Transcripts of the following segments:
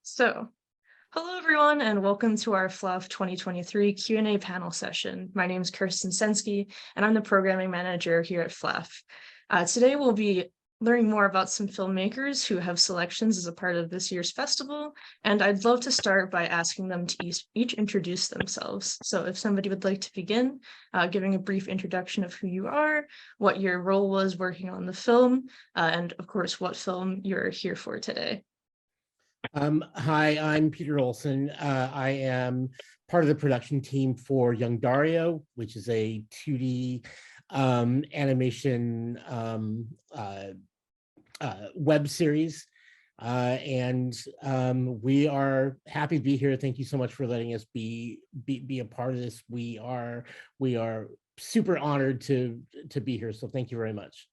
So, hello everyone, and welcome to our PHLAFF 2023 Q&A panel session. My name is Kirsten Senske, and I'm the programming manager here at PHLAFF. Today we'll be learning more about some filmmakers who have selections as a part of this year's festival, and I'd love to start by asking them to each introduce themselves. So if somebody would like to begin, giving a brief introduction of who you are, what your role was working on the film, and of course what film you're here for today. Hi, I'm Peter Olsen. I am part of the production team for Young Dario, which is a 2D animation web series. And we are happy to be here. Thank you so much for letting us be a part of this. We are super honored to be here. So thank you very much.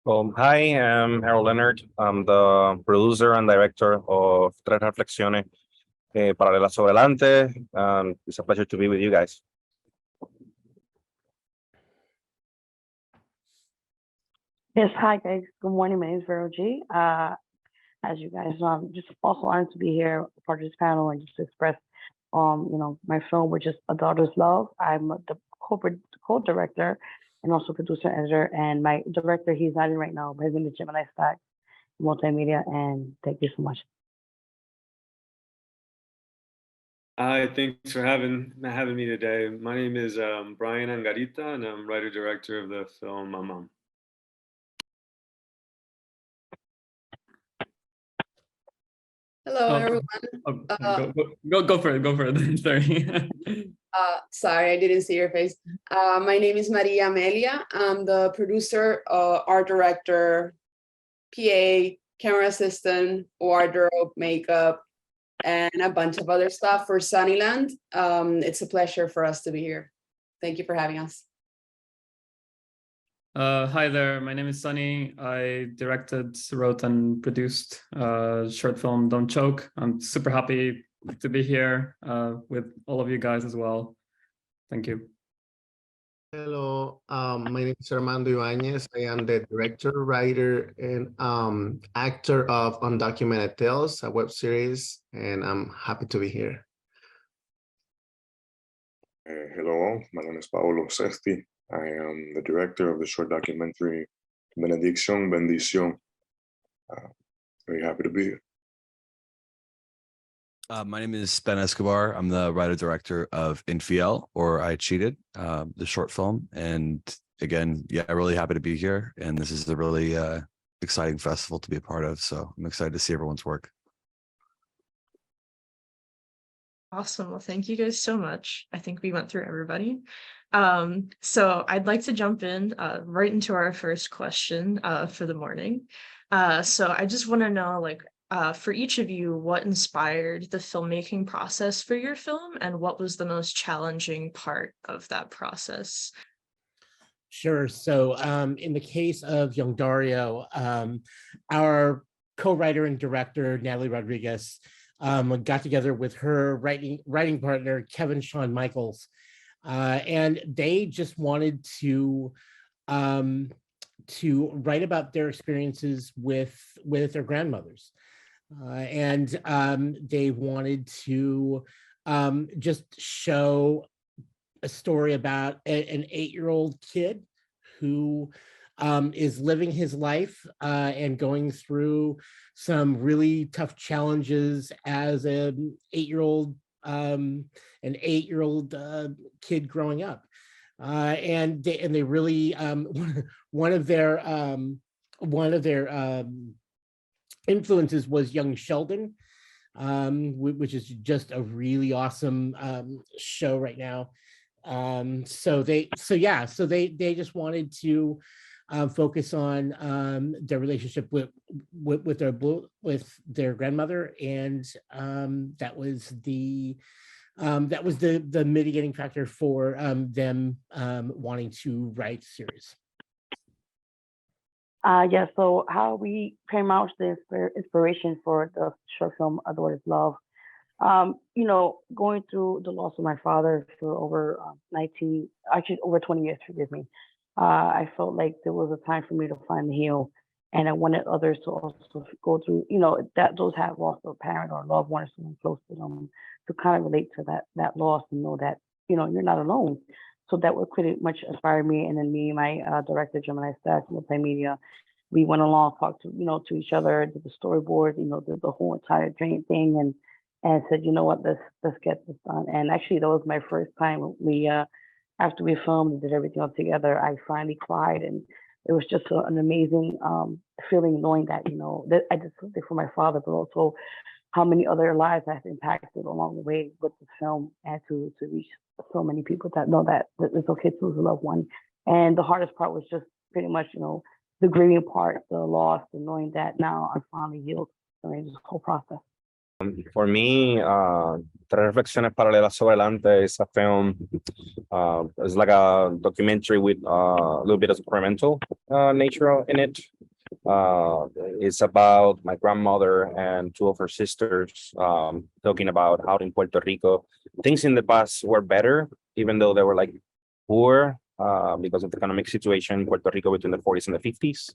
Well, hi, I'm Leonard. I'm the producer and director of Tres Reflexiones Paralelas Sobre Adelante. It's a pleasure to be with you guys. Yes, hi guys. Good morning. My name is Vero G. As you guys know, I'm just also honored to be here, part of this panel, and just to express, my film, which is A Daughter's Love. I'm the co-director and also producer editor, and my director, he's not in right now, but his name is Gemini Stack, multimedia, and thank you so much. Hi, thanks for having me today. My name is Bryan Angarita, and I'm writer-director of the film My Mom. Hello, everyone. Go for it. Sorry. Sorry, I didn't see your face. My name is Amelia. I'm the producer, art director, PA, camera assistant, wardrobe, makeup, and a bunch of other stuff for Sunnyland. It's a pleasure for us to be here. Thank you for having us. Hi there, my name is Sonny. I directed, wrote, and produced a short film, Don't Choke. I'm super happy to be here with all of you guys as well. Thank you. Hello, my name is Armando Ibanez. I am the director, writer, and actor of Undocumented Tales, a web series, and I'm happy to be here. Hello, my name is Paolo, Cesti. I am the director of the short documentary Benediction, Bendición. Very happy to be here. My name is Escobar. I'm the writer-director of Infiel, or I Cheated, the short film. And again, yeah, really happy to be here. And this is a really exciting festival to be a part of. So I'm excited to see everyone's work. Awesome. Well, thank you guys so much. I think we went through everybody. So I'd like to jump in right into our first question for the morning. So I just want to know, for each of you, what inspired the filmmaking process for your film, and what was the most challenging part of that process? Sure. So in the case of Young Dario, our co-writer and director, Natalie Rodriguez, got together with her writing partner, Kevin Sean Michaels, and they just wanted to write about their experiences with their grandmothers. And they wanted to just show a story about an 8-year-old kid who is living his life and going through some really tough challenges as an 8-year-old kid growing up. And they really one of their influences was Young Sheldon, which is just a really awesome show right now. So they just wanted to focus on their relationship with their grandmother, and that was the mitigating factor for them wanting to write series. Yeah, so how we came out with the inspiration for the short film A Daughter's Love, going through the loss of my father for over 20 years, forgive me, I felt like there was a time for me to finally heal And I wanted others to also go through, that those have lost a parent or a loved one or someone close to them, to kind of relate to that loss and know that, you're not alone. So that would pretty much inspire me. And then me and my director, Gemini Staff, multimedia, we went along, talked to each other, did the storyboard, did the whole entire thing, and said, you know what, let's get this done. And actually, that was my first time. We after we filmed and did everything all together, I finally cried, and it was just an amazing feeling knowing that that I did something for my father, but also how many other lives I've impacted along the way with the film, and to reach so many people that know that it's okay to lose a loved one. And the hardest part was just pretty much, the grieving part, the loss, and knowing that now I'm finally healed during this whole process. For me, Tres Reflexiones Paralelas sobre Adelante is a film. It's like a documentary with a little bit of experimental nature in it. It's about my grandmother and two of her sisters talking about how in Puerto Rico things in the past were better, even though they were like poor because of the economic situation in Puerto Rico between the 40s and the 50s.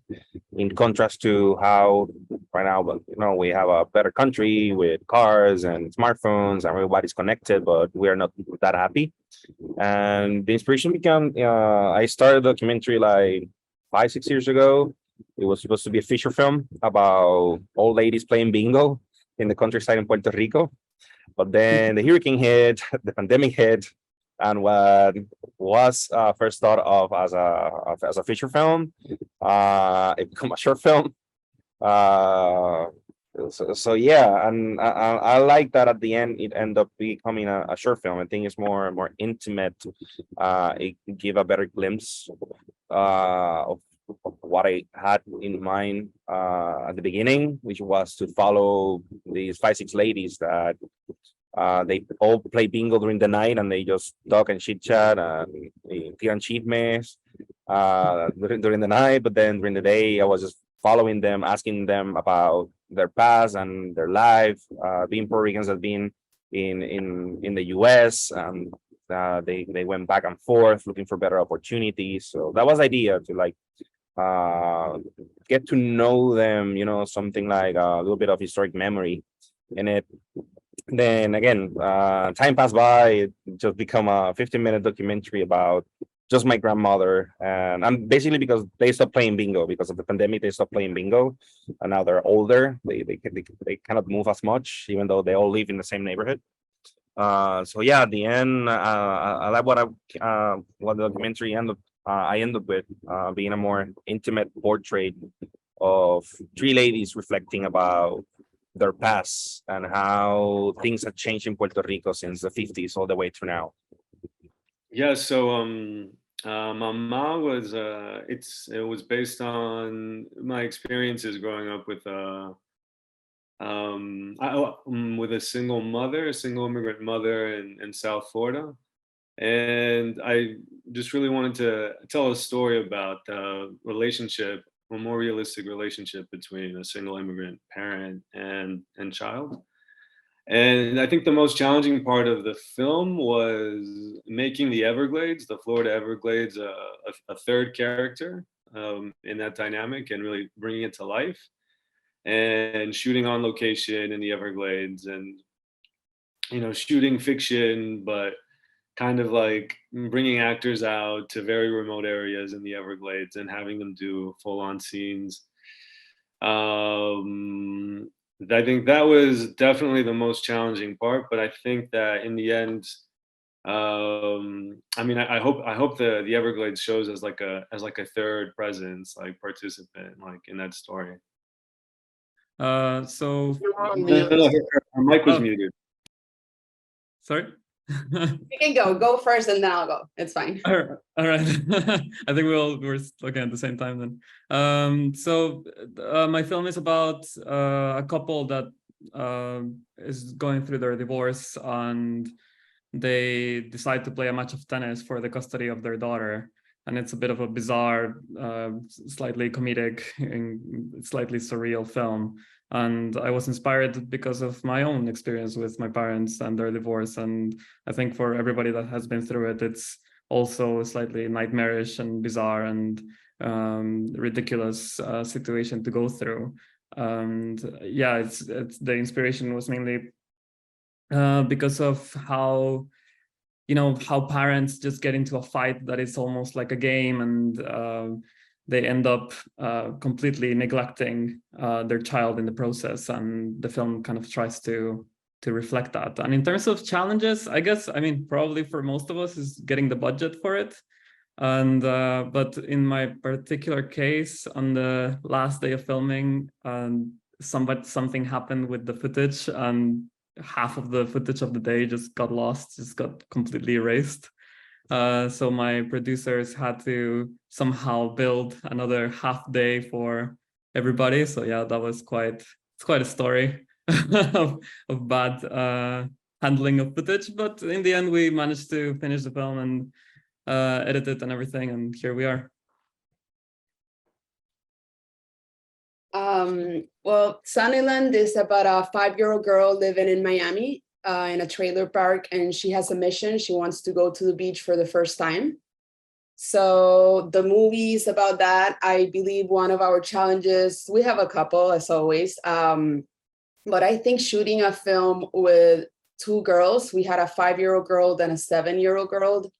In contrast to how right now, we have a better country with cars and smartphones and everybody's connected, but we are not that happy. And the inspiration began, I started a documentary like 5-6 years ago. It was supposed to be a feature film about old ladies playing bingo in the countryside in Puerto Rico. But then the hurricane hit, the pandemic hit, and what was first thought of as a feature film, it became a short film. So yeah, and I like that at the end it ended up becoming a short film. I think it's more intimate. It give a better glimpse of what I had in mind at the beginning, which was to follow these 5-6 ladies that they all play bingo during the night, and they just talk and chit chat and tiran chismes during the night. But then during the day, I was just following them, asking them about their past and their life, being Puerto Ricans that been in the US. They went back and forth looking for better opportunities. So that was the idea, to like get to know them, something like a little bit of historic memory in it. Then again, time passed by. It just become a 15-minute documentary about just my grandmother, and I'm basically, because they stopped playing bingo because of the pandemic. They stopped playing bingo, and now they're older. They cannot move as much, even though they all live in the same neighborhood. So yeah, at the end, I like what the documentary I end up with being a more intimate portrait of 3 ladies reflecting about their past and how things have changed in Puerto Rico since the 50s all the way to now. Yeah, so Mama was it was based on my experiences growing up with a single immigrant mother in South Florida. And I just really wanted to tell a story about a more realistic relationship between a single immigrant parent and child. And I think the most challenging part of the film was making the Florida Everglades, a third character in that dynamic, and really bringing it to life, and shooting on location in the Everglades, and shooting fiction, but kind of like bringing actors out to very remote areas in the Everglades and having them do full-on scenes. I think that was definitely the most challenging part, but I think that in the end, I hope the Everglades shows as like a third presence, like participant, like in that story. So her mic was muted. Sorry. You can go first, and then I'll go. It's fine. All right. I think we're looking at the same time then. So my film is about a couple that is going through their divorce, and they decide to play a match of tennis for the custody of their daughter. And it's a bit of a bizarre, slightly comedic and slightly surreal film. And I was inspired because of my own experience with my parents and their divorce. And I think for everybody that has been through it, it's also slightly nightmarish and bizarre. And ridiculous situation to go through. And yeah, it's the inspiration was mainly because of how, you know, how parents just get into a fight that is almost like a game, and they end up completely neglecting their child in the process. And the film kind of tries to reflect that. And in terms of challenges, I guess, I mean, probably for most of us is getting the budget for it. And but in my particular case, on the last day of filming, something happened with the footage, and half of the footage of the day just got lost, just got completely erased. So my producers had to somehow build another half day for everybody. So yeah, that was it's quite a story of bad handling of footage. But in the end, we managed to finish the film and edit it and everything, and here we are. Well, Sunnyland is about a 5-year-old girl living in Miami in a trailer park, and she has a mission. She wants to go to the beach for the first time. So the movie is about that. I believe one of our challenges, we have a couple as always, but I think shooting a film with 2 girls, we had a 5-year-old girl, then a 7-year-old girl,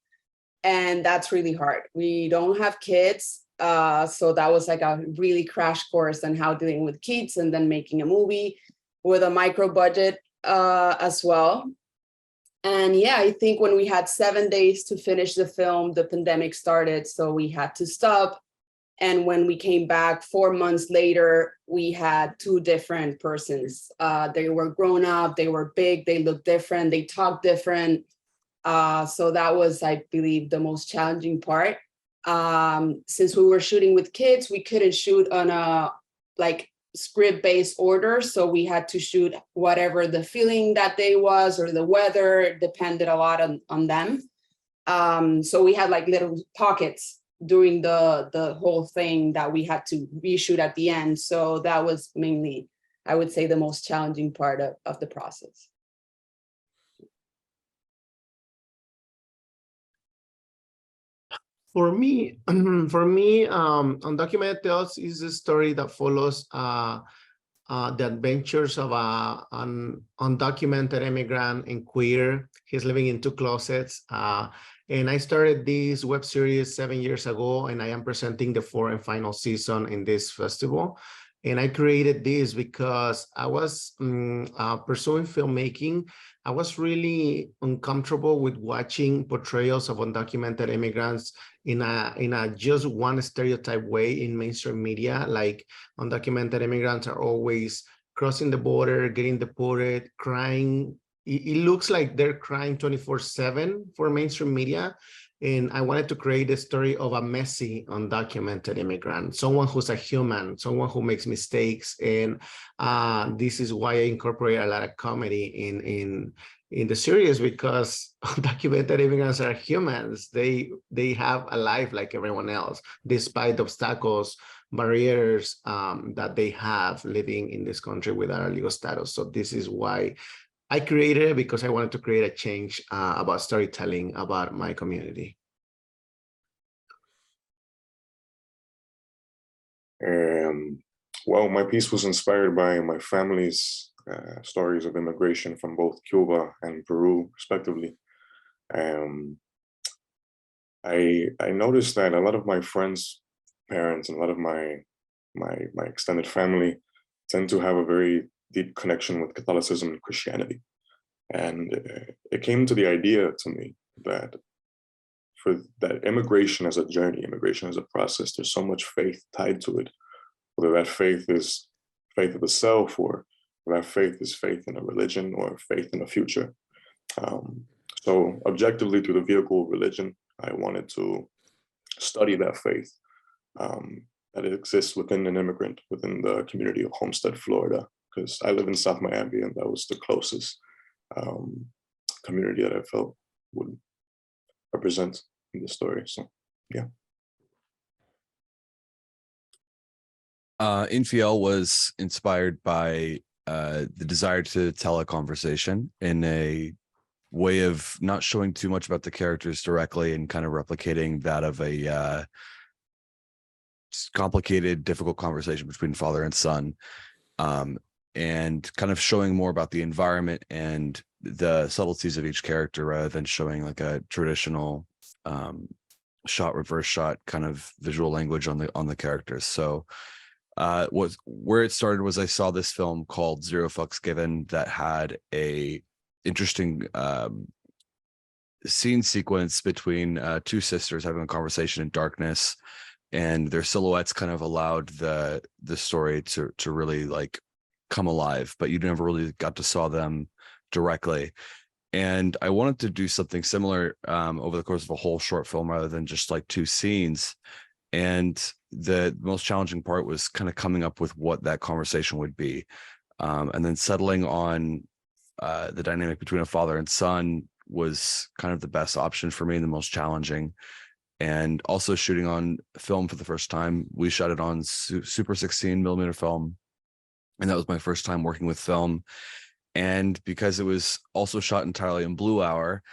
and that's really hard. We don't have kids. So that was like a really crash course on how dealing with kids and then making a movie with a micro budget as well. And yeah, I think when we had 7 days to finish the film, the pandemic started, so we had to stop. And when we came back 4 months later, we had 2 different persons. They were grown up, they were big, they looked different, they talked different. So that was, I believe, the most challenging part. Since we were shooting with kids, we couldn't shoot on a like script-based order, so we had to shoot whatever the feeling that day was, or the weather. It depended a lot on them. So we had like little pockets during the whole thing that we had to reshoot at the end. So that was mainly, I would say, the most challenging part of the process. For me, Undocumented Tales is a story that follows the adventures of an undocumented immigrant and queer. He's living in 2 closets. And I started this web series 7 years ago, and I am presenting the 4th and final season in this festival. And I created this because I was pursuing filmmaking. I was really uncomfortable with watching portrayals of undocumented immigrants in a just one stereotype way in mainstream media. Like, undocumented immigrants are always crossing the border, getting deported, crying. It looks like they're crying 24/7 for mainstream media. And I wanted to create a story of a messy, undocumented immigrant, someone who's a human, someone who makes mistakes. And this is why I incorporate a lot of comedy in the series, because undocumented immigrants are humans. They have a life like everyone else, despite obstacles, barriers that they have living in this country without a legal status. So this is why I created it, because I wanted to create a change about storytelling about my community. Well, my piece was inspired by my family's stories of immigration from both Cuba and Peru, respectively. I noticed that a lot of my friends' parents and a lot of my extended family tend to have a very deep connection with Catholicism and Christianity. And it came to the idea to me that immigration as a journey, immigration as a process, there's so much faith tied to it, whether that faith is faith of the self, or that faith is faith in a religion, or faith in a future. So objectively, through the vehicle of religion, I wanted to study that faith, that it exists within an immigrant, within the community of Homestead, Florida, because I live in South Miami, and that was the closest community that I felt would represent in the story. So, yeah. Infiel was inspired by the desire to tell a conversation in a way of not showing too much about the characters directly, and kind of replicating that of a complicated, difficult conversation between father and son, and kind of showing more about the environment and the subtleties of each character rather than showing like a traditional shot, reverse shot kind of visual language on the characters. So where it started was I saw this film called Zero Fucks Given that had a interesting scene sequence between two sisters having a conversation in darkness, and their silhouettes kind of allowed the story to really like come alive, but you never really got to saw them directly. And I wanted to do something similar over the course of a whole short film rather than just like two scenes. And the most challenging part was kind of coming up with what that conversation would be, and then settling on the dynamic between a father and son was kind of the best option for me and the most challenging. And also shooting on film for the first time. We shot it on Super 16 millimeter film, and that was my first time working with film. And because it was also shot entirely in blue hour,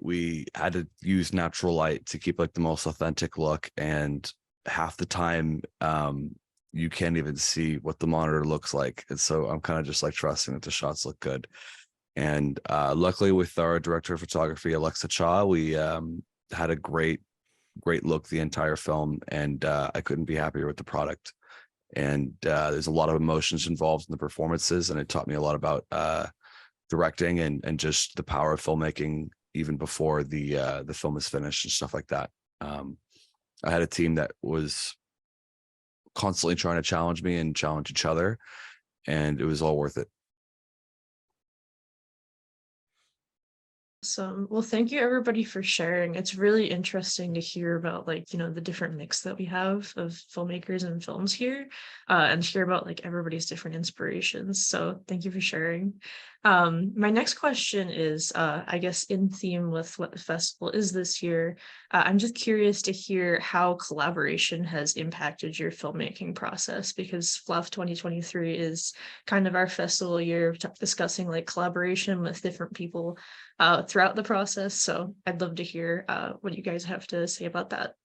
we had to use natural light to keep like the most authentic look. And half the time, you can't even see what the monitor looks like. And so I'm kind of just like trusting that the shots look good. And luckily with our director of photography, Alexa Cha, we had a great look the entire film, and I couldn't be happier with the product. And there's a lot of emotions involved in the performances, and it taught me a lot about directing and just the power of filmmaking even before the film is finished and stuff like that. I had a team that was constantly trying to challenge me and challenge each other, and it was all worth it. Awesome. Well, thank you everybody for sharing. It's really interesting to hear about like, the different mix that we have of filmmakers and films here, and hear about like everybody's different inspirations. So thank you for sharing. My next question is, I guess in theme with what the festival is this year, I'm just curious to hear how collaboration has impacted your filmmaking process, because FLAFF 2023 is kind of our festival year discussing like collaboration with different people throughout the process. So I'd love to hear what you guys have to say about that.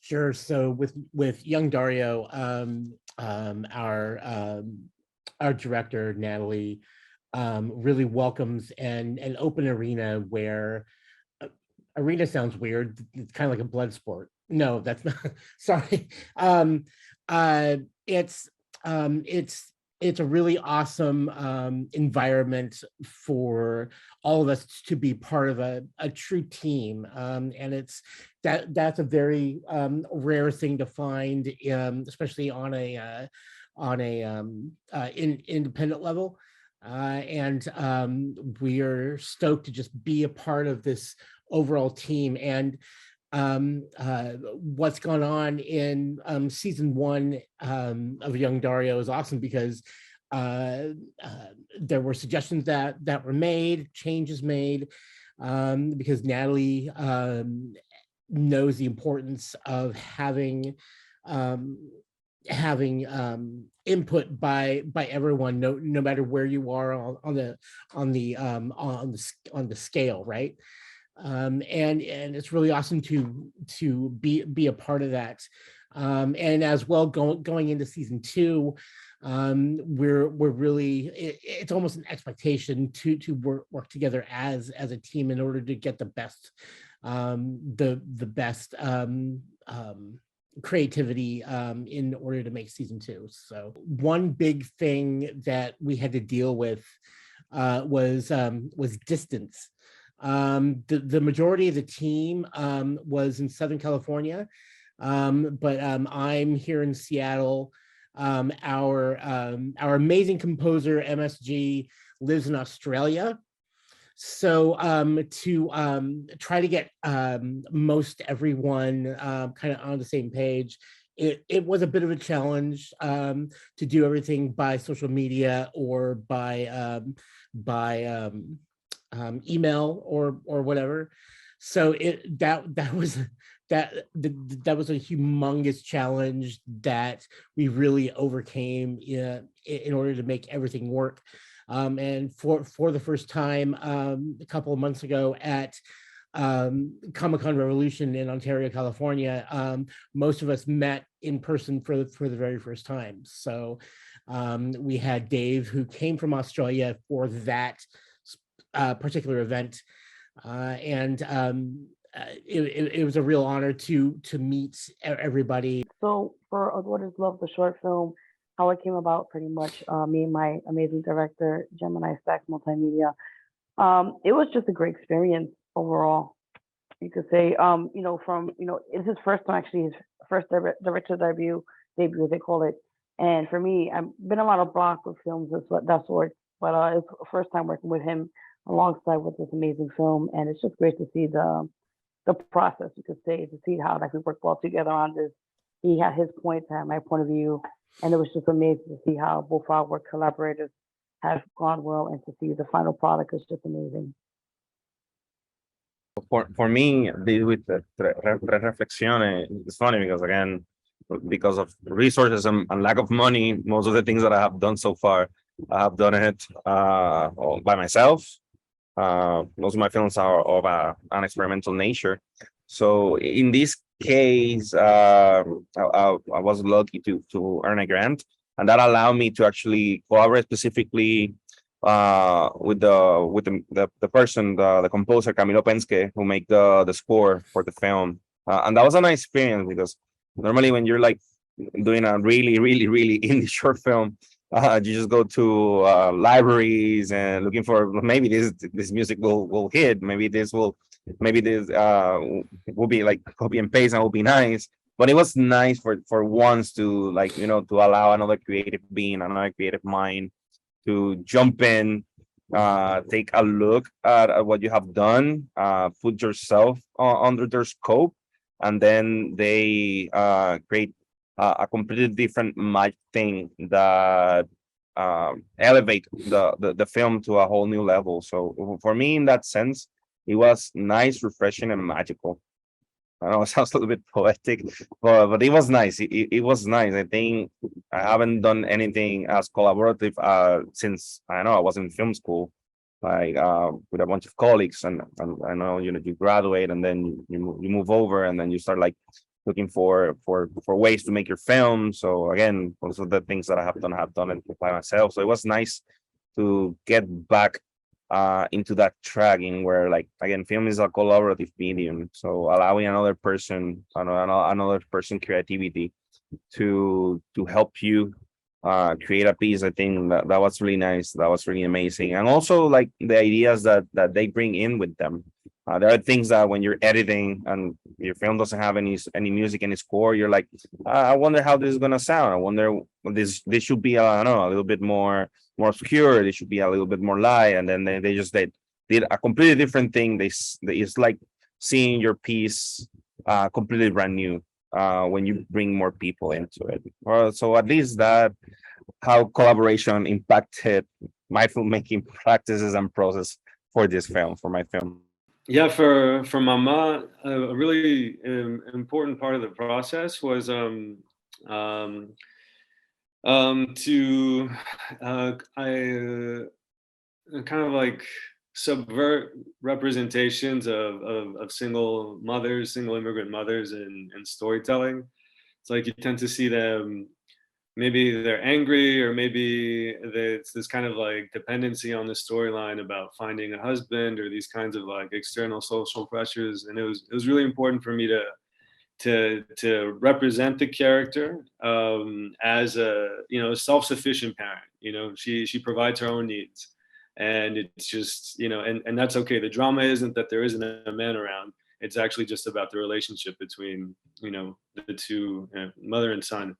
Sure. So with Young Dario, our director Natalie really welcomes an open arena where arena sounds weird. It's kind of like a blood sport. No, that's not. Sorry. It's a really awesome environment for all of us to be part of a true team, and that's a very rare thing to find, especially on a independent level. And we are stoked to just be a part of this overall team. And what's gone on in season 1 of Young Dario is awesome, because there were suggestions that were made, changes made, because Natalie knows the importance of having input by everyone, no matter where you are on the scale, right? And it's really awesome to be a part of that. And as well, going into season 2, we're really, it's almost an expectation to work together as a team in order to get the best creativity in order to make season 2. So one big thing that we had to deal with was distance. The majority of the team was in Southern California, but I'm here in Seattle. Our amazing composer MSG lives in Australia. So to try to get most everyone kind of on the same page, it was a bit of a challenge to do everything by social media or by email or whatever. So that was a humongous challenge that we really overcame in order to make everything work. And for the first time a couple of months ago at Comic-Con Revolution in Ontario, California, most of us met in person for the very first time. So we had Dave, who came from Australia for that particular event, and it was a real honor to meet everybody. So for Daughters Love, the short film, how it came about, pretty much me and my amazing director, Gemini Stacks Multimedia. It was just a great experience overall. You could say, it's his first time, actually, his first director debut, they call it. And for me, I've been a lot of blockbuster films that sort, but it's the first time working with him alongside with this amazing film, and it's just great to see the process, you could say, to see how we work well together on this. He had his points, I had my point of view, and it was just amazing to see how both our work collaborators have gone well, and to see the final product is just amazing. For me, with the reflexiones, it's funny because, again, because of resources and lack of money, most of the things that I have done so far, I have done it all by myself. Most of my films are of an experimental nature. So in this case, I was lucky to earn a grant, and that allowed me to actually collaborate specifically with the person, the composer Camilo Penske, who make the score for the film, and that was a nice experience, because normally when you're like doing a really indie short film, you just go to libraries and looking for, maybe this music will hit, maybe this will be like copy and paste and will be nice. But it was nice for once to, like, to allow another creative being, another creative mind to jump in, take a look at what you have done, put yourself under their scope, and then they create a completely different magic thing that elevate the film to a whole new level. So for me, in that sense, it was nice, refreshing, and magical. I know it sounds a little bit poetic, but it was nice. It was nice. I think I haven't done anything as collaborative since, I know, I was in film school, like with a bunch of colleagues, and I know, you graduate, and then you move over, and then you start like looking for ways to make your film. So again, also the things that I have done it by myself. So it was nice to get back into that tracking where, like, again, film is a collaborative medium, so allowing another person creativity to help you create a piece. I think that was really nice, that was really amazing. And also, like, the ideas that they bring in with them. There are things that when you're editing and your film doesn't have any music, any score, you're like, I wonder how this is gonna sound. I wonder, this should be, I don't know, a little bit more obscure. They should be a little bit more light. And then they did a completely different thing. It's like seeing your piece completely brand new when you bring more people into it. So at least that, how collaboration impacted my filmmaking practices and process for this film, for my film. Yeah, for Mama, a really important part of the process was to kind of like subvert representations of single immigrant mothers in storytelling. It's like you tend to see them, maybe they're angry, or maybe it's this kind of like dependency on the storyline about finding a husband, or these kinds of like external social pressures. And it was really important for me to represent the character as a self-sufficient parent. She provides her own needs, and it's just and that's okay. The drama isn't that there isn't a man around. It's actually just about the relationship between the two, mother and son.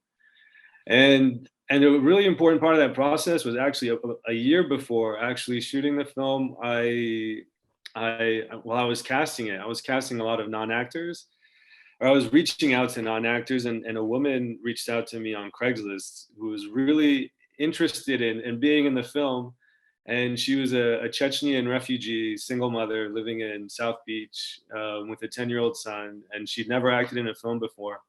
And a really important part of that process was actually a year before actually shooting the film. While I was casting it, I was casting a lot of non-actors, or I was reaching out to non-actors, and a woman reached out to me on Craigslist who was really interested in being in the film. And she was a Chechnyan refugee, single mother living in South Beach with a 10-year-old son, and she'd never acted in a film before.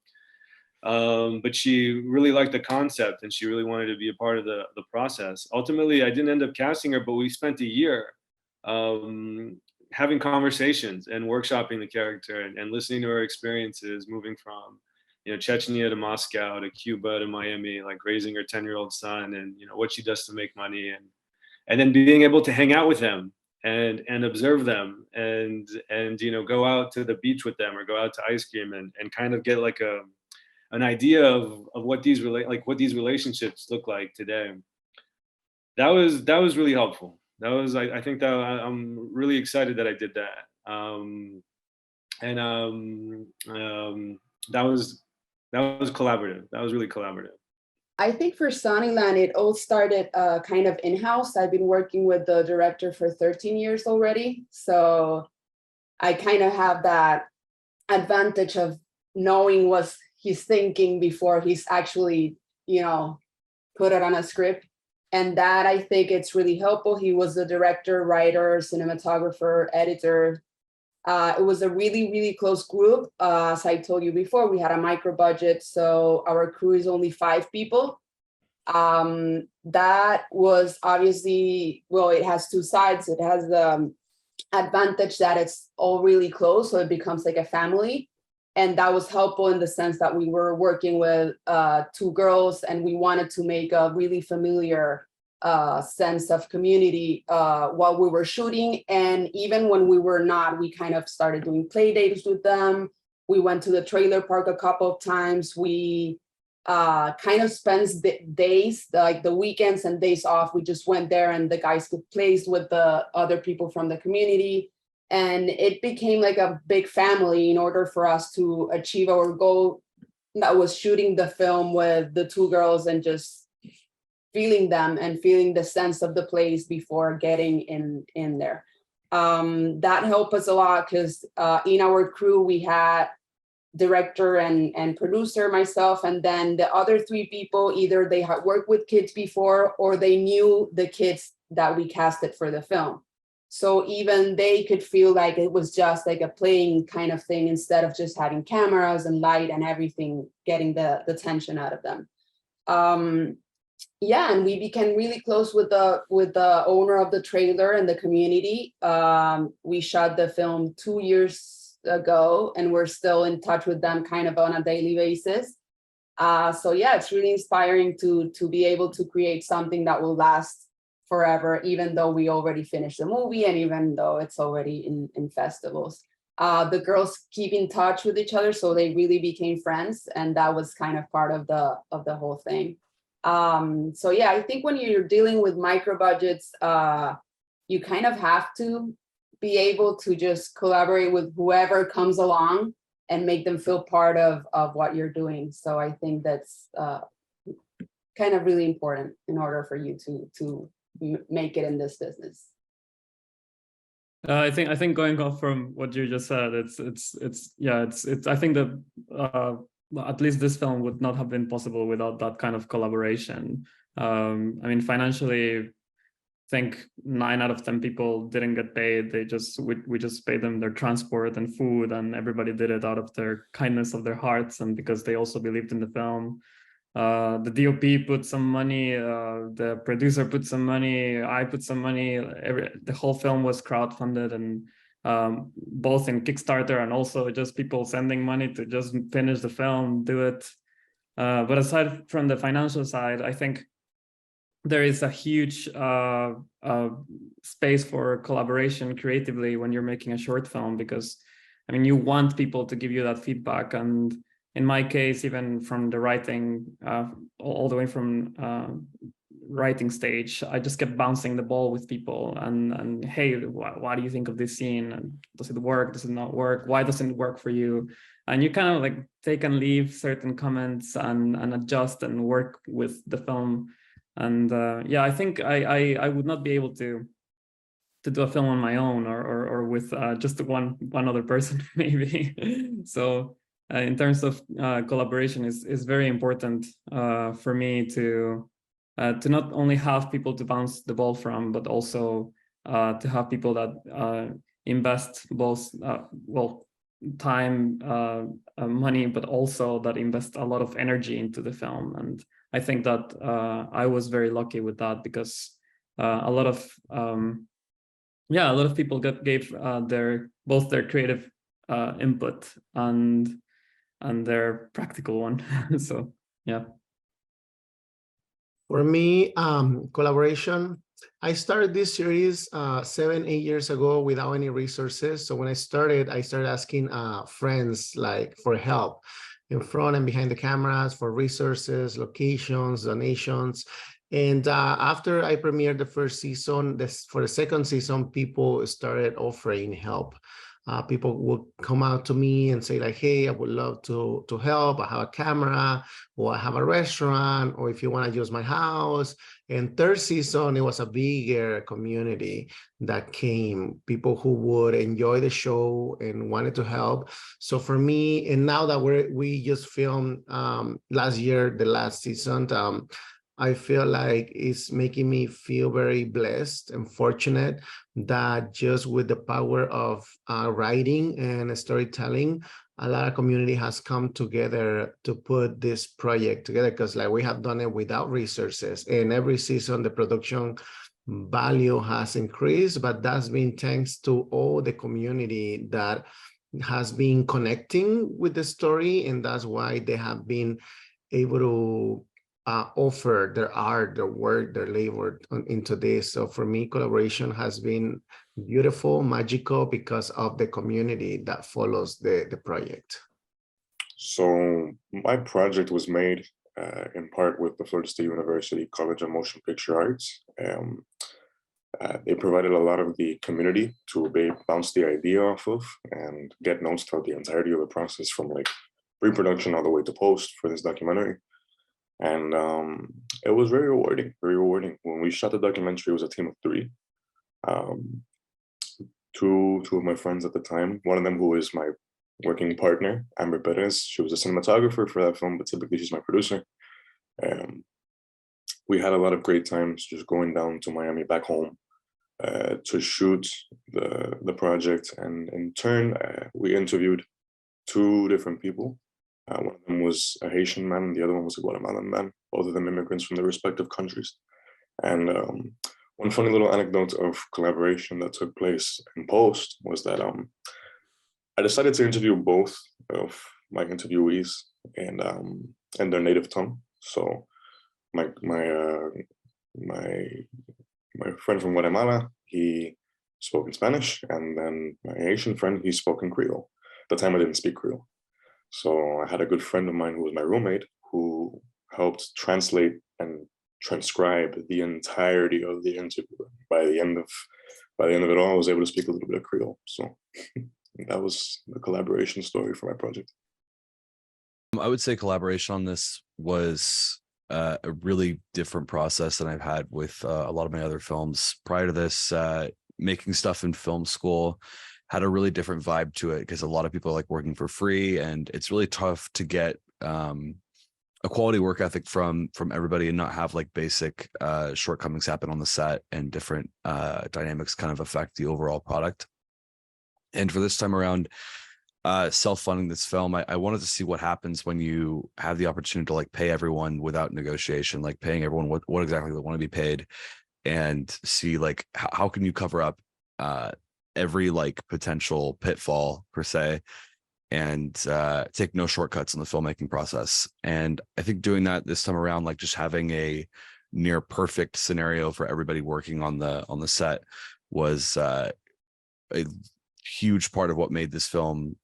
But she really liked the concept, and she really wanted to be a part of the process. Ultimately, I didn't end up casting her, but we spent a year having conversations and workshopping the character and listening to her experiences, moving from, Chechnya to Moscow to Cuba to Miami, like raising her 10-year-old son, and what she does to make money, and then being able to hang out with them and observe them and go out to the beach with them or go out to ice cream and kind of get like an idea of what these relationships look like today. That was really helpful. I think that I'm really excited that I did that. That was collaborative. That was really collaborative. I think for Sonnyland, it all started kind of in-house. I've been working with the director for 13 years already. So I kind of have that advantage of knowing what he's thinking before he's actually, put it on a script. And that, I think it's really helpful. He was the director, writer, cinematographer, editor. It was a really, really close group. As I told you before, we had a micro budget, so our crew is only 5 people. That was obviously, well, it has 2 sides. It has the advantage that it's all really close, so it becomes like a family. And that was helpful in the sense that we were working with 2 girls, and we wanted to make a really familiar sense of community while we were shooting. And even when we were not, we kind of started doing play dates with them. We went to the trailer park a couple of times. We kind of spent days, like the weekends and days off. We just went there and the guys could play with the other people from the community. And it became like a big family in order for us to achieve our goal. That was shooting the film with the 2 girls and just feeling them and feeling the sense of the place before getting in there. That helped us a lot because in our crew, we had director and producer, myself, and then the other 3 people, either they had worked with kids before or they knew the kids that we casted for the film. So even they could feel like it was just like a playing kind of thing instead of just having cameras and light and everything, getting the tension out of them. Yeah, and we became really close with the owner of the trailer and the community. We shot the film 2 years ago, and we're still in touch with them kind of on a daily basis. So yeah, it's really inspiring to be able to create something that will last forever, even though we already finished the movie and even though it's already in festivals. The girls keep in touch with each other, so they really became friends, and that was kind of part of the whole thing. So yeah, I think when you're dealing with micro budgets, you kind of have to be able to just collaborate with whoever comes along and make them feel part of what you're doing. So I think that's kind of really important in order for you to make it in this business. I think going off from what you just said, it's I think that at least this film would not have been possible without that kind of collaboration. I mean, financially, I think 9 out of 10 people didn't get paid. We just paid them their transport and food, and everybody did it out of their kindness of their hearts and because they also believed in the film. The DOP put some money, the producer put some money, I put some money. The whole film was crowdfunded, and both in Kickstarter and also just people sending money to just finish the film, do it. But aside from the financial side, I think there is a huge space for collaboration creatively when you're making a short film, because I mean, you want people to give you that feedback. And in my case, even from the writing, all the way from writing stage, I just kept bouncing the ball with people and hey, what do you think of this scene? And does it work? Does it not work? Why doesn't it work for you? And you kind of like take and leave certain comments and adjust and work with the film. And yeah, I think I would not be able to do a film on my own or with just one other person maybe. So in terms of collaboration is very important for me to not only have people to bounce the ball from, but also to have people that invest both time, money, but also that invest a lot of energy into the film. And I think that I was very lucky with that, because a lot of yeah, a lot of people gave both their creative input and their practical one. So yeah. For me, collaboration, I started this series 7, 8 years ago without any resources. So when I started asking friends like for help in front and behind the cameras, for resources, locations, donations. And after I premiered the first season, for the second season, people started offering help. People would come out to me and say like, hey, I would love to help. I have a camera, or I have a restaurant, or if you want to use my house. And third season, it was a bigger community that came, people who would enjoy the show and wanted to help. So for me, and now that we just filmed last year, the last season, I feel like it's making me feel very blessed and fortunate that just with the power of writing and storytelling, a lot of community has come together to put this project together, because like we have done it without resources, and every season the production value has increased, but that's been thanks to all the community that has been connecting with the story, and that's why they have been able to offer their art, their work, their labor into this. So for me, collaboration has been beautiful, magical, because of the community that follows the project. So my project was made in part with the Florida State University College of Motion Picture Arts. They provided a lot of the community to bounce the idea off of and get notes throughout the entirety of the process, from like pre-production all the way to post for this documentary. And it was very rewarding, very rewarding. When we shot the documentary, it was a team of 3. Two of my friends at the time, one of them who is my working partner, Baez. She was a cinematographer for that film, but typically she's my producer. We had a lot of great times just going down to Miami back home to shoot the project. And in turn, we interviewed 2 different people. One of them was a Haitian man, and the other one was a Guatemalan man, both of them immigrants from their respective countries. And one funny little anecdote of collaboration that took place in post was that I decided to interview both of my interviewees in their native tongue. So my friend from Guatemala, he spoke in Spanish, and then my Haitian friend, he spoke in Creole. At the time, I didn't speak Creole. So I had a good friend of mine who was my roommate, who helped translate and transcribe the entirety of the interview. By the end of it all, I was able to speak a little bit of Creole. So that was the collaboration story for my project. I would say collaboration on this was a really different process than I've had with a lot of my other films. Prior to this, making stuff in film school had a really different vibe to it, because a lot of people are like working for free, and it's really tough to get a quality work ethic from everybody and not have like basic shortcomings happen on the set, and different dynamics kind of affect the overall product. And for this time around, self-funding this film, I wanted to see what happens when you have the opportunity to like pay everyone without negotiation, like paying everyone what exactly they want to be paid, and see like how can you cover up every like potential pitfall per se, and take no shortcuts in the filmmaking process. And I think doing that this time around, like just having a near perfect scenario for everybody working on the set, was a huge part of what made this film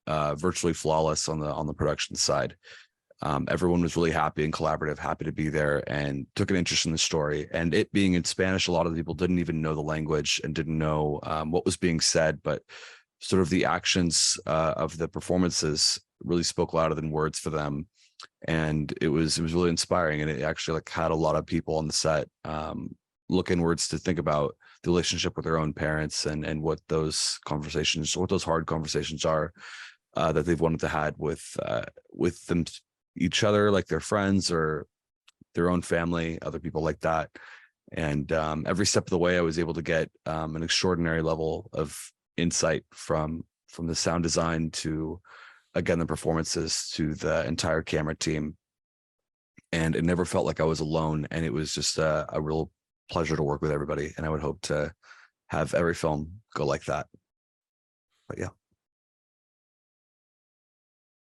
virtually flawless on the production side. Everyone was really happy and collaborative, happy to be there, and took an interest in the story. And it being in Spanish, a lot of the people didn't even know the language and didn't know what was being said, but sort of the actions of the performances really spoke louder than words for them. And it was really inspiring, and it actually like had a lot of people on the set look inwards to think about the relationship with their own parents, and what those hard conversations are that they've wanted to have with them, each other, like their friends or their own family, other people like that. And every step of the way, I was able to get an extraordinary level of insight from the sound design to, again, the performances, to the entire camera team. And it never felt like I was alone. And it was just a real pleasure to work with everybody. And I would hope to have every film go like that. But yeah.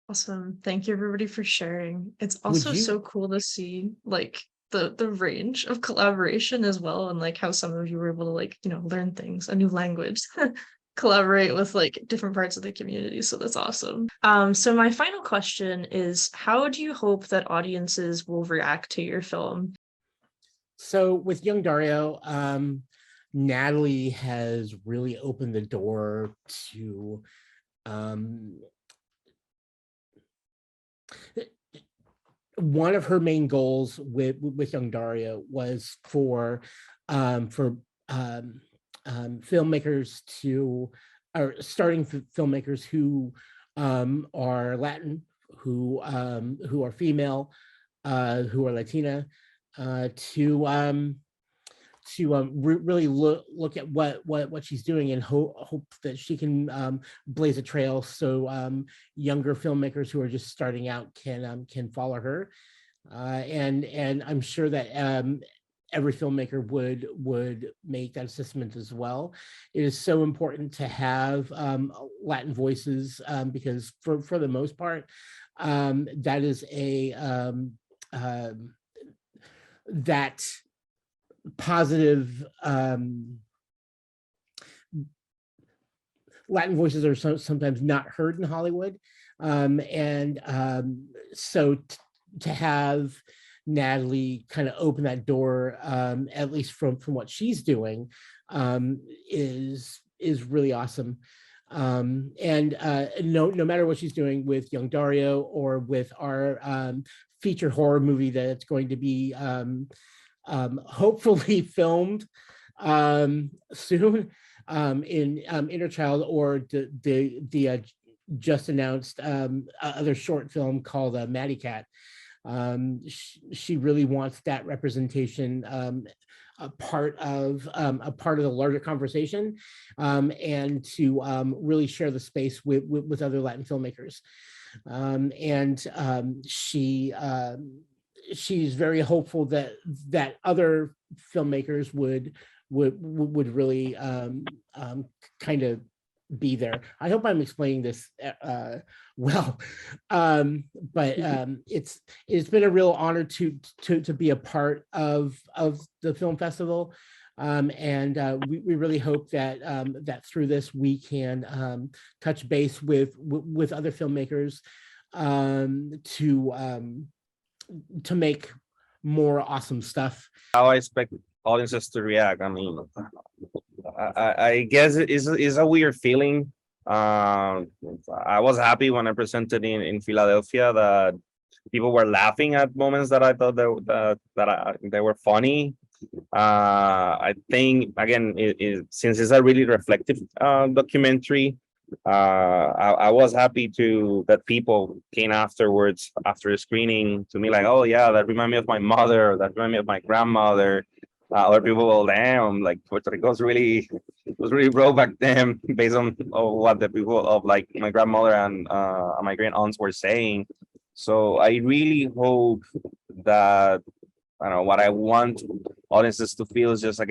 Awesome. Thank you everybody for sharing. It's Would also you- so cool to see like the range of collaboration as well, and like how some of you were able to like, you know, learn things, a new language, collaborate with like different parts of the community. So that's awesome. So my final question is, how do you hope that audiences will react to your film? So with Young Dario, Natalie has really opened the door to one of her main goals with Young Dario was for filmmakers to, or starting filmmakers who are Latin, who are female, who are Latina, to really look at what she's doing and hope that she can blaze a trail so younger filmmakers who are just starting out can follow her, and I'm sure that every filmmaker would make that assessment as well. It is so important to have Latin voices because for the most part, that is that positive Latin voices are sometimes not heard in Hollywood, and so to have Natalie kind of open that door, at least from what she's doing, is really awesome. And no matter what she's doing with Young Dario or with our feature horror movie that's going to be hopefully filmed soon in Inner Child, or the just announced other short film called Maddie Cat. She really wants that representation a part of the larger conversation, and to really share the space with other Latin filmmakers. And she's very hopeful that other filmmakers would really kind of be there. I hope I'm explaining this well, but it's been a real honor to be a part of the film festival, and we really hope that that through this we can touch base with other filmmakers to make more awesome stuff. How I expect audiences to react. I mean, I guess it is a weird feeling. I was happy when I presented in Philadelphia that people were laughing at moments that I thought they were funny. I think again, since it's a really reflective documentary, I was happy that people came afterwards after the screening to me like, oh yeah, that reminded me of my mother, or that reminded me of my grandmother. Other people, well, damn, like Puerto Rico was really broke back then, based on what the people of like my grandmother and my grand aunts were saying. So I really hope that, I don't know, what I want audiences to feel is just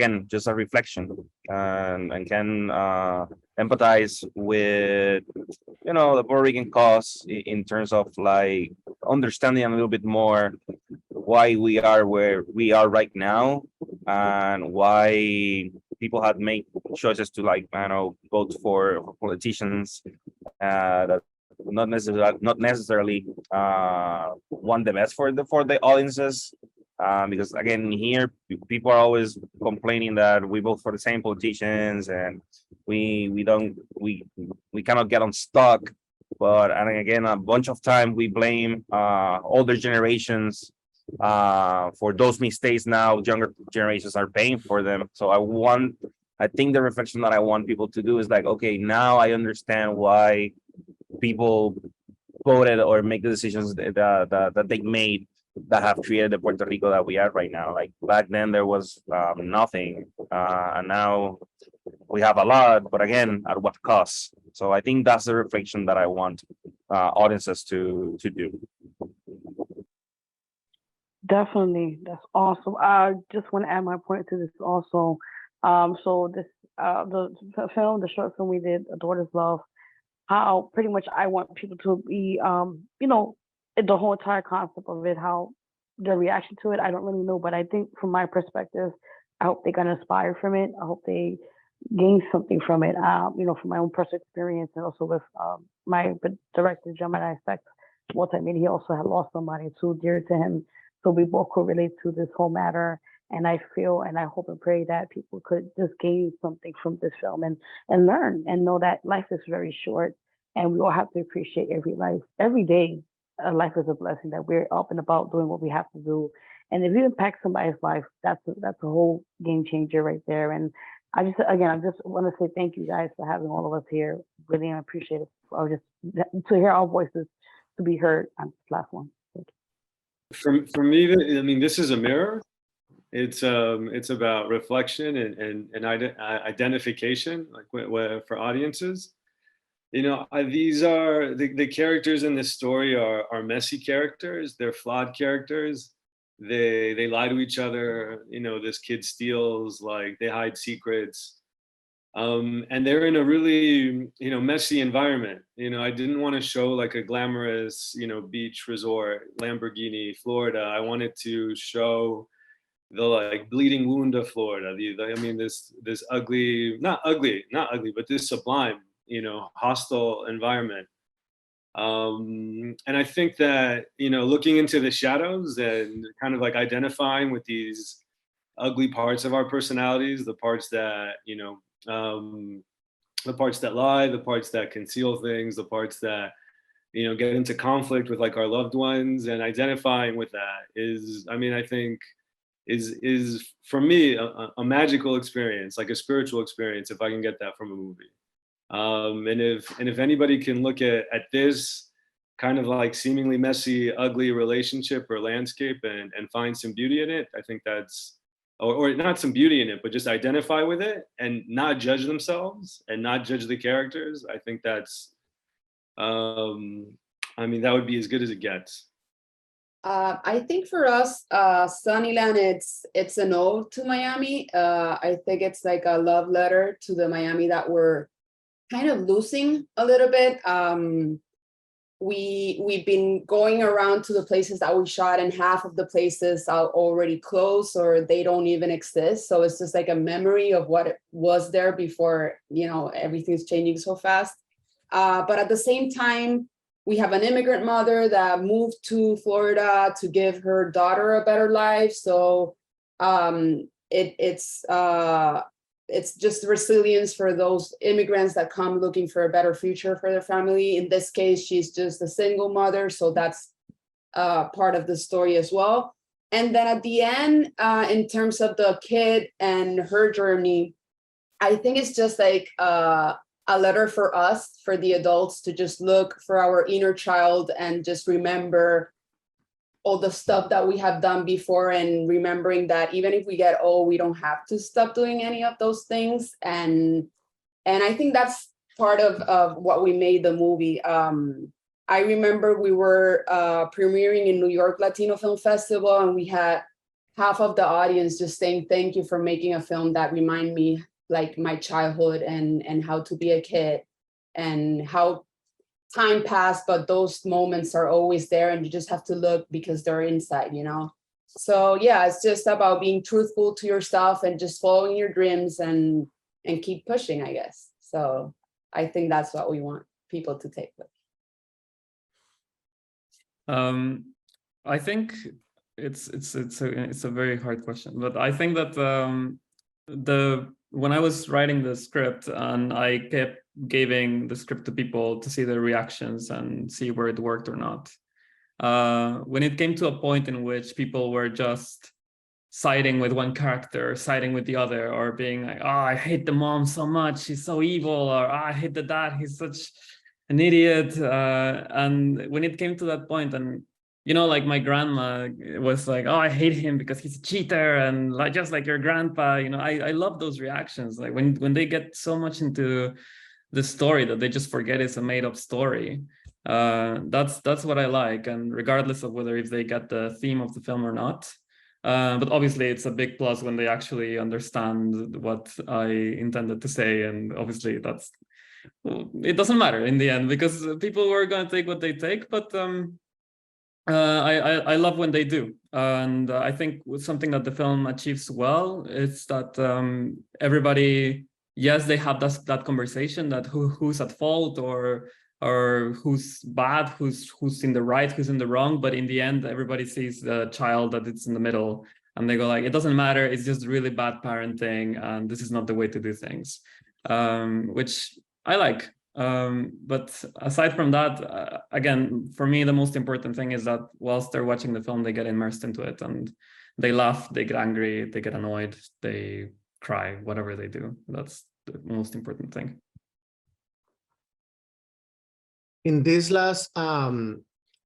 a reflection, and can empathize with, you know, the Puerto Rican cause in terms of like understanding a little bit more why we are where we are right now, and why people had made choices to, like, I don't know, vote for politicians that not necessarily want the best for the audiences. Because again, here people are always complaining that we vote for the same politicians and we cannot get unstuck. But and again, a bunch of time we blame older generations for those mistakes. Now younger generations are paying for them. So I think the reflection that I want people to do is like, okay, now I understand why people voted or make the decisions that they made that have created the Puerto Rico that we are right now. Like back then there was nothing, and now we have a lot, but again, at what cost? So I think that's the reflection that I want audiences to do. Definitely, that's awesome. I just want to add my point to this also. So this the film, the short film we did, A Daughter's Love, how pretty much I want people to be, you know, the whole entire concept of it, how their reaction to it, I don't really know, but I think from my perspective, I hope they got inspired from it. I hope they gained something from it, you know, from my own personal experience and also with my director, Gemini Effect, multimedia. He also had lost somebody too dear to him. So we both could relate to this whole matter. And I feel and I hope and pray that people could just gain something from this film and learn and know that life is very short and we all have to appreciate every day. Life is a blessing that we're up and about doing what we have to do. And if you impact somebody's life, that's a whole game changer right there. And I just want to say thank you guys for having all of us here. Really appreciate it. Or just to hear our voices to be heard on this platform. Thank you. For me, I mean, this is a mirror. It's about reflection and identification, like for audiences. You know, these are the characters in this story are messy characters. They're flawed characters. They lie to each other. You know, this kid steals, like they hide secrets. And they're in a really, you know, messy environment. You know, I didn't want to show like a glamorous, you know, beach resort, Lamborghini, Florida. I wanted to show the like bleeding wound of Florida. I mean, this ugly, not ugly, but this sublime, you know, hostile environment. And I think that, you know, looking into the shadows and kind of like identifying with these ugly parts of our personalities, the parts that, you know, the parts that lie, the parts that conceal things, the parts that, you know, get into conflict with like our loved ones, and identifying with that is, I mean, I think is for me a magical experience, like a spiritual experience, if I can get that from a movie. And if anybody can look at this kind of like seemingly messy, ugly relationship or landscape and find some beauty in it, I think that's, or not some beauty in it, but just identify with it and not judge themselves and not judge the characters. I think that's, I mean, that would be as good as it gets. I think for us, Sunnyland, it's an ode to Miami. I think it's like a love letter to the Miami that we're kind of losing a little bit. We've been going around to the places that we shot, and half of the places are already closed or they don't even exist. So it's just like a memory of what was there before, you know, everything's changing so fast. But at the same time, we have an immigrant mother that moved to Florida to give her daughter a better life. So it's just resilience for those immigrants that come looking for a better future for their family. In this case, she's just a single mother. So that's part of the story as well. And then at the end, in terms of the kid and her journey, I think it's just like a letter for us, for the adults, to just look for our inner child and just remember all the stuff that we have done before, and remembering that even if we get old, we don't have to stop doing any of those things. And I think that's part of what we made the movie. I remember we were premiering in New York Latino Film Festival, and we had half of the audience just saying, thank you for making a film that remind me like my childhood and how to be a kid and how time passed, but those moments are always there and you just have to look because they're inside, you know? So yeah, it's just about being truthful to yourself and just following your dreams and keep pushing, I guess. So I think that's what we want people to take with. I think it's a very hard question, but I think that when I was writing the script and I kept giving the script to people to see their reactions and see where it worked or not, when it came to a point in which people were just siding with one character, siding with the other, or being like, oh, I hate the mom so much, she's so evil, or oh, I hate the dad, he's such an idiot. And when it came to that point, and you know, like my grandma was like, oh, I hate him because he's a cheater, and like just like your grandpa, you know, I love those reactions. Like when they get so much into the story that they just forget it's a made-up story. That's what I like. And regardless of whether if they get the theme of the film or not, But obviously it's a big plus when they actually understand what I intended to say. And obviously it doesn't matter in the end, because people were going to take what they take, but I love when they do. And I think something that the film achieves well is that everybody, yes, they have that conversation that who's at fault or who's bad, who's in the right, who's in the wrong, but in the end everybody sees the child that it's in the middle, and they go like, it doesn't matter, it's just really bad parenting, and this is not the way to do things, which I like. But aside from that, again, for me, the most important thing is that whilst they're watching the film, they get immersed into it, and they laugh, they get angry, they get annoyed, they cry, whatever they do. That's the most important thing. In these last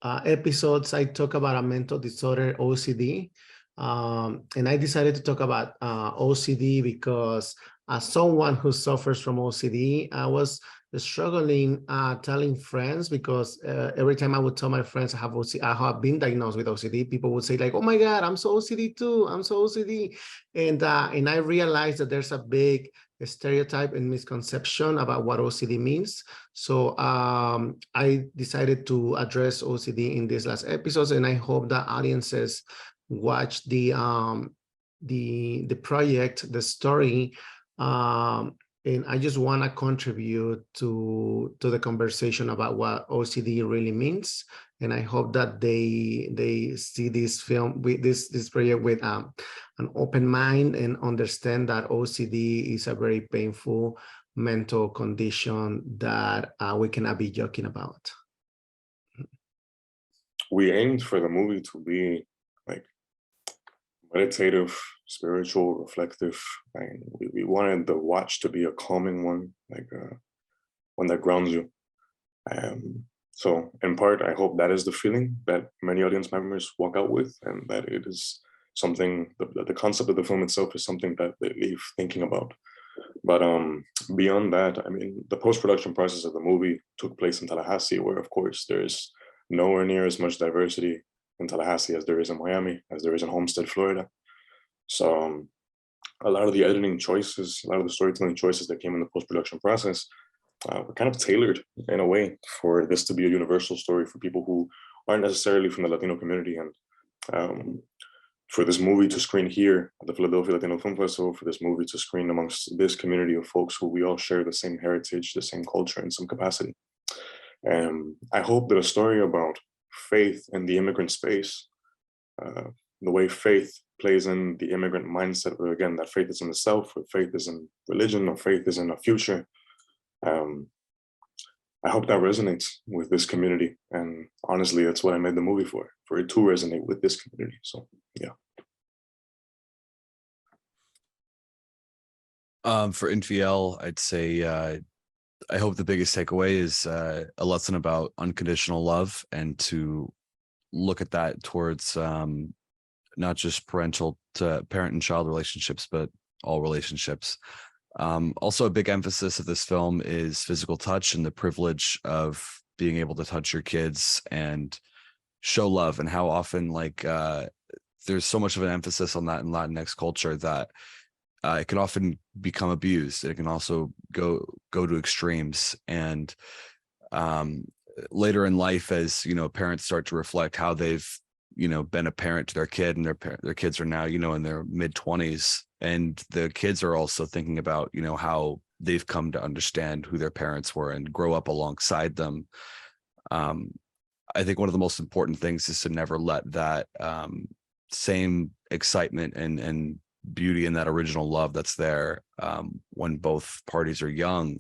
episodes, I talk about a mental disorder, OCD. And I decided to talk about OCD because as someone who suffers from OCD, I was struggling telling friends, because every time I would tell my friends I have OCD, I have been diagnosed with OCD, people would say like, oh my God, I'm so OCD too, I'm so OCD. And I realized that there's a big stereotype and misconception about what OCD means. So I decided to address OCD in these last episodes, and I hope that audiences watch the project, the story, and I just want to contribute to the conversation about what OCD really means. And I hope that they see this film with this project with an open mind and understand that OCD is a very painful mental condition that we cannot be joking about. We aimed for the movie to be like meditative, spiritual, reflective. And we wanted the watch to be a calming one, like one that grounds you. So in part, I hope that is the feeling that many audience members walk out with, and that it is something, the concept of the film itself is something that they leave thinking about. But beyond that, I mean, the post-production process of the movie took place in Tallahassee, where of course there's nowhere near as much diversity in Tallahassee as there is in Miami, as there is in Homestead, Florida. So a lot of the editing choices, a lot of the storytelling choices that came in the post-production process were kind of tailored in a way for this to be a universal story for people who aren't necessarily from the Latino community. And for this movie to screen here at the Philadelphia Latino Film Festival, for this movie to screen amongst this community of folks who we all share the same heritage, the same culture in some capacity. And I hope that a story about faith in the immigrant space, the way faith plays in the immigrant mindset, where again, that faith is in the self, or faith is in religion, or faith is in a future. I hope that resonates with this community. And honestly, that's what I made the movie for it to resonate with this community. So, yeah. For NVL, I'd say I hope the biggest takeaway is a lesson about unconditional love, and to look at that towards not just parent and child relationships, but all relationships. Also, a big emphasis of this film is physical touch and the privilege of being able to touch your kids and show love, and how often there's so much of an emphasis on that in Latinx culture that it can often become abused. It can also go to extremes. And later in life, as parents start to reflect how they've been a parent to their kid, and their kids are now in their mid-20s, and the kids are also thinking about how they've come to understand who their parents were and grow up alongside them. I think one of the most important things is to never let that same excitement and beauty in that original love that's there when both parties are young.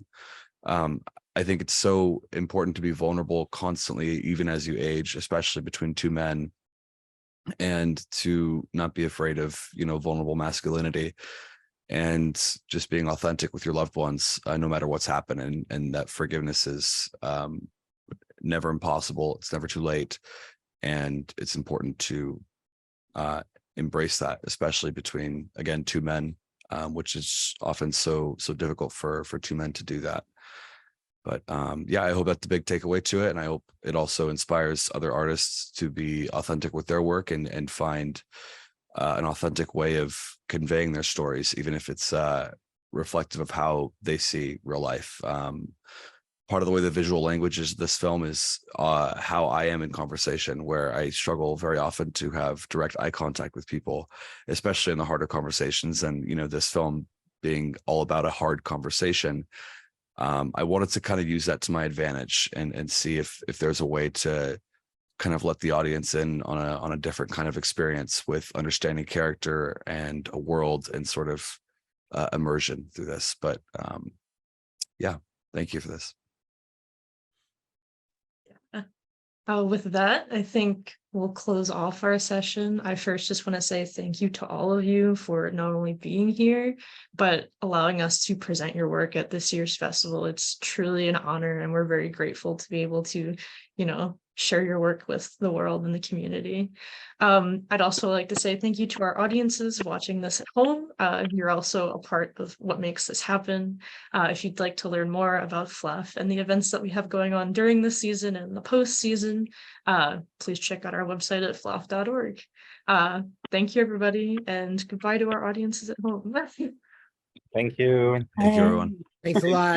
I think it's so important to be vulnerable constantly, even as you age, especially between two men, and to not be afraid of vulnerable masculinity, and just being authentic with your loved ones, no matter what's happened, and that forgiveness is never impossible. It's never too late, and it's important to embrace that, especially between, again, two men, which is often so difficult for two men to do that. But yeah, I hope that's the big takeaway to it, and I hope it also inspires other artists to be authentic with their work and find an authentic way of conveying their stories, even if it's reflective of how they see real life. Part of the way the visual language is this film is how I am in conversation, where I struggle very often to have direct eye contact with people, especially in the harder conversations. And, you know, this film being all about a hard conversation, I wanted to kind of use that to my advantage and see if there's a way to kind of let the audience in on a different kind of experience with understanding character and a world and sort of immersion through this. But yeah, thank you for this. With that, I think we'll close off our session. I first just want to say thank you to all of you for not only being here, but allowing us to present your work at this year's festival. It's truly an honor, and we're very grateful to be able to, you know, share your work with the world and the community. I'd also like to say thank you to our audiences watching this at home. You're also a part of what makes this happen. If you'd like to learn more about FLAFF and the events that we have going on during the season and the post-season, please check out our website at flaff.org. Thank you, everybody, and goodbye to our audiences at home. Thank you. Thank you, everyone. Thanks a lot.